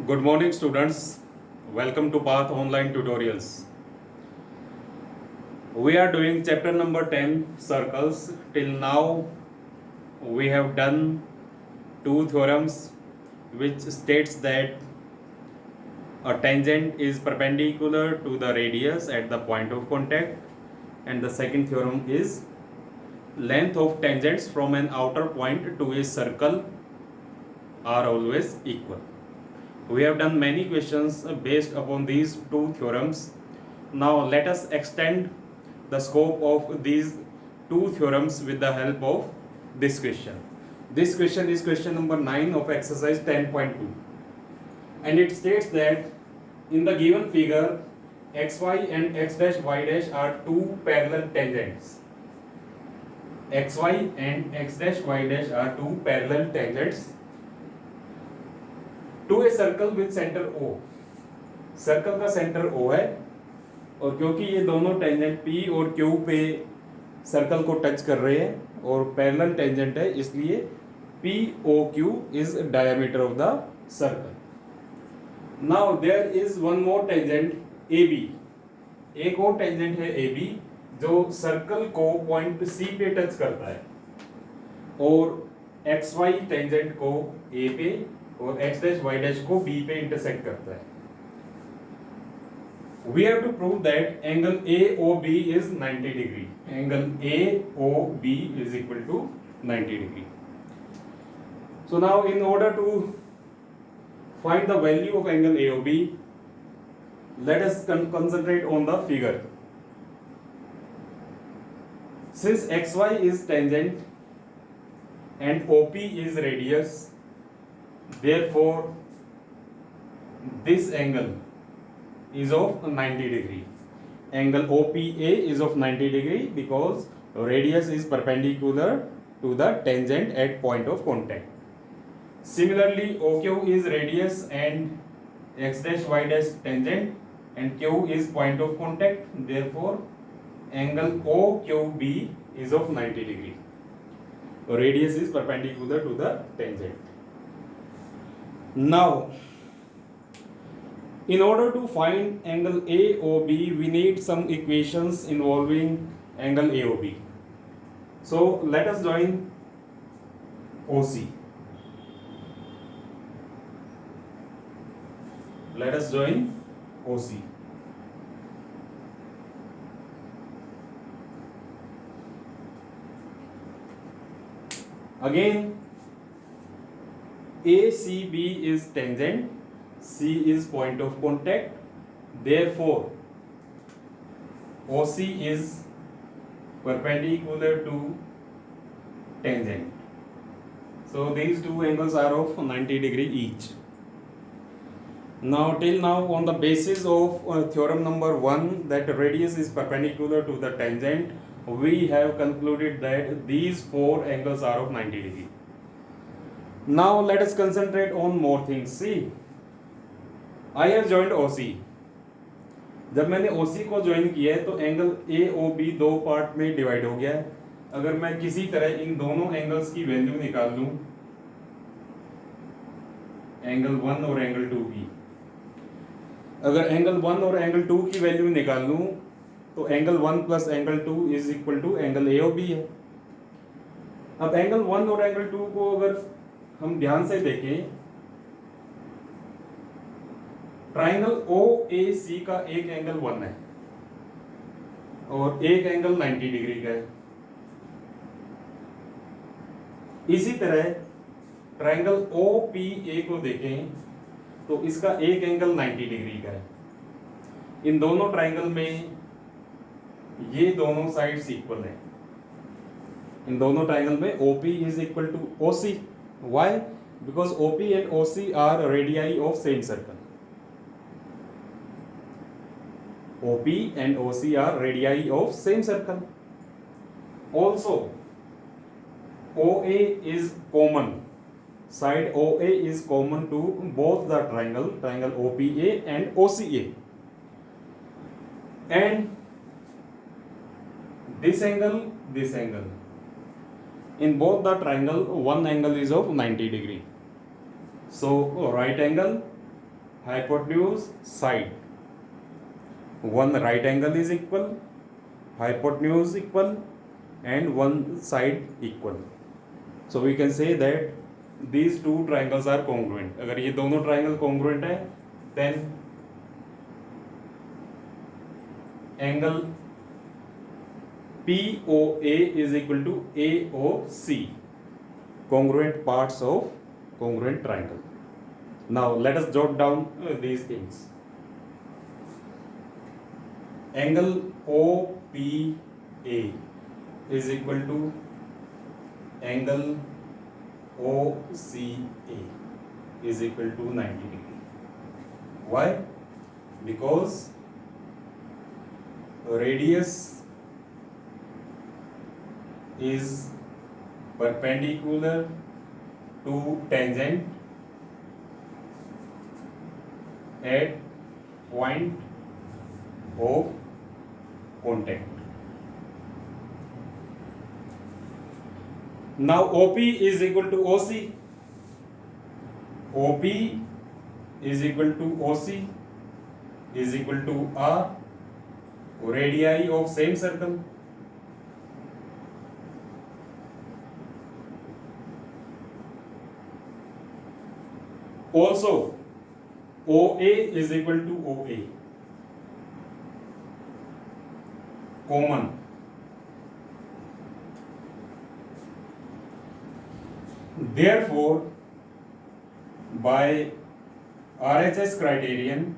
Good morning, students. Welcome to Path Online Tutorials. We are doing chapter number 10, circles. Till now, we have done two theorems which states that a tangent is perpendicular to the radius at the point of contact, and the second theorem is length of tangents from an outer point to a circle are always equal. We have done many questions based upon these two theorems. Now let us extend the scope of these two theorems with the help of this question. This question is question number 9 of exercise 10.2, and it states that in the given figure xy and x dash y dash are two parallel tangents. xy and x dash y dash are two parallel tangents to a circle with center O. Circle का centre O है, और क्योंकि ये दोनों tangent P और Q पे circle को touch कर रहे हैं और पैरेलल टेंजेंट है, इसलिए POQ is diameter of the circle. Now there is one more tangent AB. एक और टेंजेंट है AB जो सर्कल को पॉइंट C पे टच करता है, और XY टेंजेंट को A पे और x dash y dash को B पे इंटरसेक्ट करता है. We have to prove that angle AOB is 90 degree. Angle AOB is equal to 90 degree. So now in order to find the value of angle AOB, let us concentrate on the figure. Since XY is tangent and OP is radius, therefore this angle is of 90 degree. Angle OPA is of 90 degree because radius is perpendicular to the tangent at point of contact. Similarly, OQ is radius and x dash y dash tangent, and Q is point of contact, therefore angle OQB is of 90 degree. Radius is perpendicular to the tangent. Now, in order to find angle AOB, we need some equations involving angle AOB. So let us join OC. Let us join OC. Again, ACB is tangent, C is point of contact, therefore OC is perpendicular to tangent. So these two angles are of 90 degree each. Now till now, on the basis of theorem number 1 that radius is perpendicular to the tangent, we have concluded that these four angles are of 90 degree. Now let us concentrate on more things. See, I have joined OC. जब मैंने OC को join किया है तो angle AOB दो part में divide हो गया है. अगर मैं किसी तरह इन दोनों एंगल्स की वैल्यू निकाल लूं, एंगल 1 और एंगल 2 की, अगर एंगल 1 और एंगल 2 की वैल्यू निकाल लूं तो angle 1 plus angle 2 is equal to angle AOB है. अब एंगल 1 और एंगल 2 को अगर हम ध्यान से देखें, ट्राइंगल OAC का एक एंगल 1 है और एक एंगल 90 डिग्री का है. इसी तरह ट्राइंगल OPA को देखें तो इसका एक एंगल 90 डिग्री का है. इन दोनों ट्राइंगल में ये दोनों साइड्स इक्वल हैं. इन दोनों ट्राइंगल में OP is equal to OC. Why? Because OP and OC are radii of same circle. OP and OC are radii of same circle. Also, OA is common. Side OA is common to both the triangle OPA and OCA. And this angle, in both the triangle, one angle is of 90 degree. So right angle hypotenuse side. One right angle is equal, hypotenuse equal, and one side equal. So we can say that these two triangles are congruent. अगर ये दोनों triangle congruent है, then angle POA is equal to AOC, congruent parts of congruent triangle. Now let us jot down these things. Angle OPA is equal to angle OCA is equal to 90 degree. Why? Because radius is perpendicular to tangent at point of contact. Now OP is equal to OC. OP is equal to OC is equal to R, radii of same circle. Also OA is equal to OA, common. Therefore, by RHS criterion,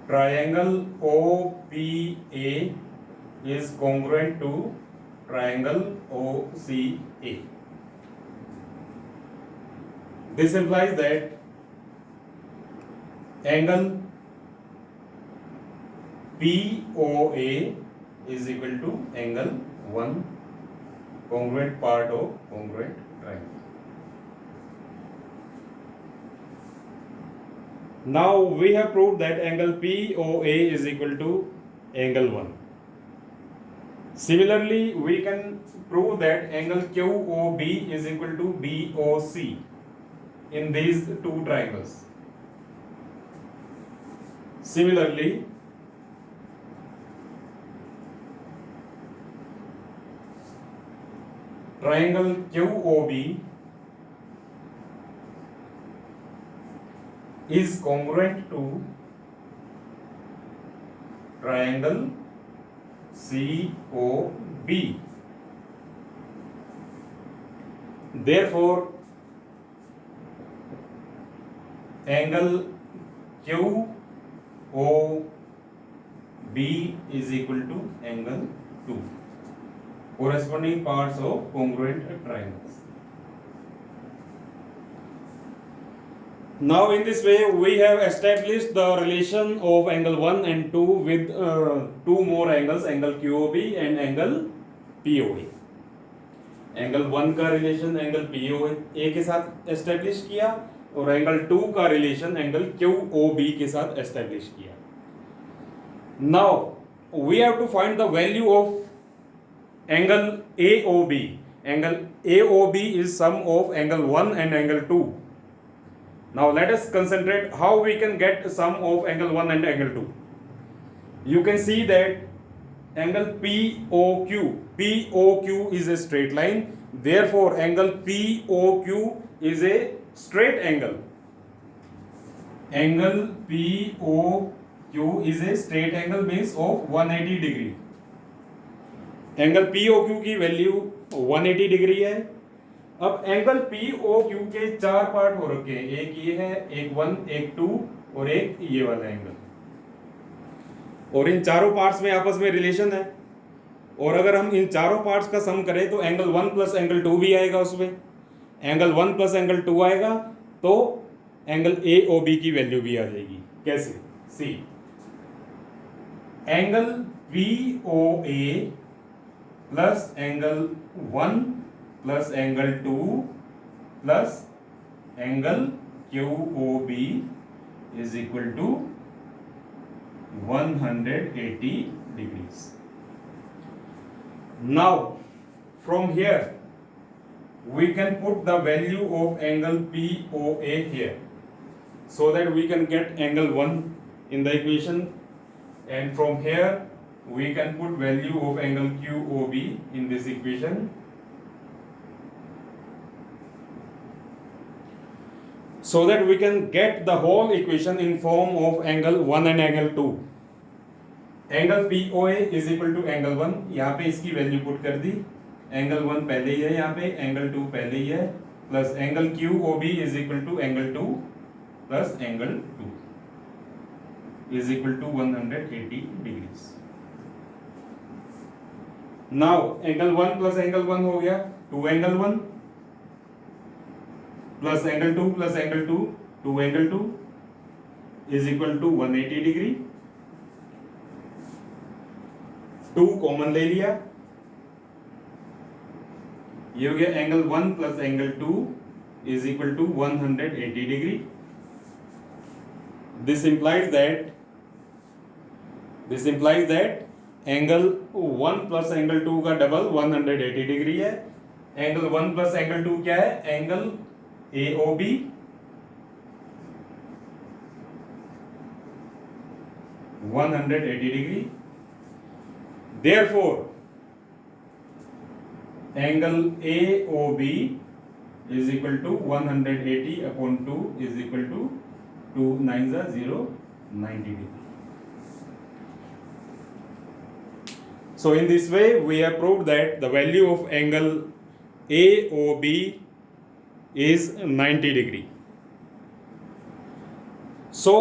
triangle OPA is congruent to triangle OCA. This implies that angle POA is equal to angle 1, congruent part of congruent triangle. Now we have proved that angle POA is equal to angle 1. Similarly, we can prove that angle QOB is equal to BOC in these two triangles. Similarly, triangle QOB is congruent to triangle COB. Therefore, angle QOB is equal to angle 2, corresponding parts of congruent triangles. Now in this way we have established the relation of angle 1 and 2 with two more angles, angle QOB and angle POA. Angle 1 का relation angle POA के साथ establish किया और angle 2 का relation angle QOB के साथ establish किया. Now we have to find the value of angle AOB. Angle AOB is sum of angle 1 and angle 2. Now let us concentrate how we can get sum of angle 1 and angle 2. You can see that angle POQ is a straight line. Therefore, angle POQ is a straight angle. Angle POQ is a straight angle means of 180 degree. Angle POQ की value 180 degree है. अब angle POQ के चार part हो रखे हैं, एक ये है, एक 1, एक 2 और एक ये वाला एंगल. और इन चारों पार्ट्स में आपस में रिलेशन है. और अगर हम इन चारों पार्ट्स का सम करें तो एंगल 1 प्लस एंगल 2 भी आएगा उसमें. एंगल 1 प्लस एंगल 2 आएगा तो एंगल AOB की वैल्यू भी आ जाएगी. कैसे? See, angle POA plus angle 1 plus angle 2 plus angle QOB is equal to 180 degrees. Now from here we can put the value of angle POA here, so that we can get angle 1 in the equation, and from here we can put value of angle QOB in this equation. So that we can get the whole equation in form of angle 1 and angle 2. Angle POA is equal to angle 1, यहाँ पे इसकी value put कर दी, angle 1 पहले ही है यहाँ पे, angle 2 पहले ही है, plus angle QOB is equal to angle 2 plus angle 2 is equal to 180 degrees. Now angle 1 plus angle 1 हो गया 2 angle 1 plus angle 2 plus angle 2 2 angle 2 is equal to 180 degree. 2 common ले लिया, ये हो गया angle 1 plus angle 2 is equal to 180 degree. This implies that angle 1 plus angle 2 का double 180 degree है. Angle 1 plus angle 2 क्या है? Angle AOB. Degree. Therefore, angle AOB is equal to 180 upon 2 is equal to 2 9s are 0, 90 degree. So in this way we have proved that the value of angle AOB is 90 degree. So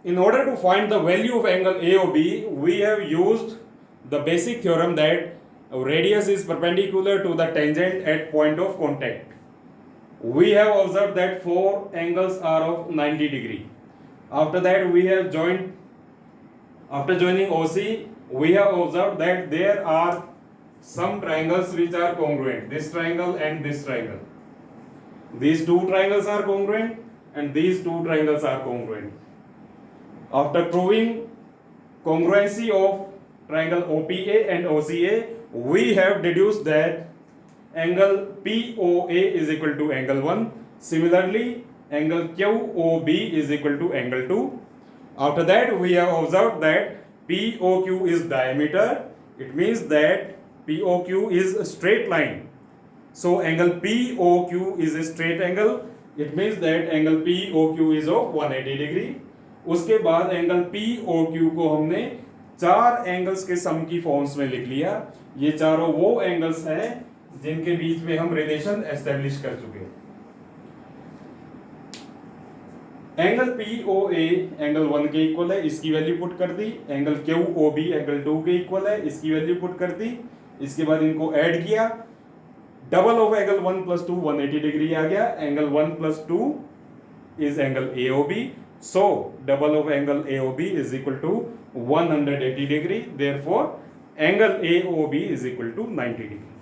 in order to find the value of angle AOB, we have used the basic theorem that radius is perpendicular to the tangent at point of contact. We have observed that 4 angles are of 90 degree. After that after joining OC, we have observed that there are some triangles which are congruent, this triangle and this triangle. These two triangles are congruent and these two triangles are congruent. After proving congruency of triangle OPA and OCA, we have deduced that angle POA is equal to angle 1. Similarly, angle QOB is equal to angle 2. After that, we have observed that POQ is diameter. It means that POQ is a straight line. So angle POQ is a straight angle. It means that angle POQ is of 180 degree. उसके बाद angle POQ को हमने 4 angles के सम की forms में लिख लिया. ये चारों वो एंगल्स हैं जिनके बीच में हम रिलेशन एस्टेब्लिश कर चुके हैं. एंगल POA एंगल 1 के इक्वल है, इसकी वैल्यू पुट कर दी. एंगल QOB एंगल 2 के इक्वल है, इसकी वैल्यू पुट कर दी. इसके बाद इनको ऐड किया, double of angle 1 plus 2 180 degree आ गया. Angle 1 plus 2 is angle AOB. So double of angle AOB is equal to 180 degree. Therefore, angle AOB is equal to 90 degree.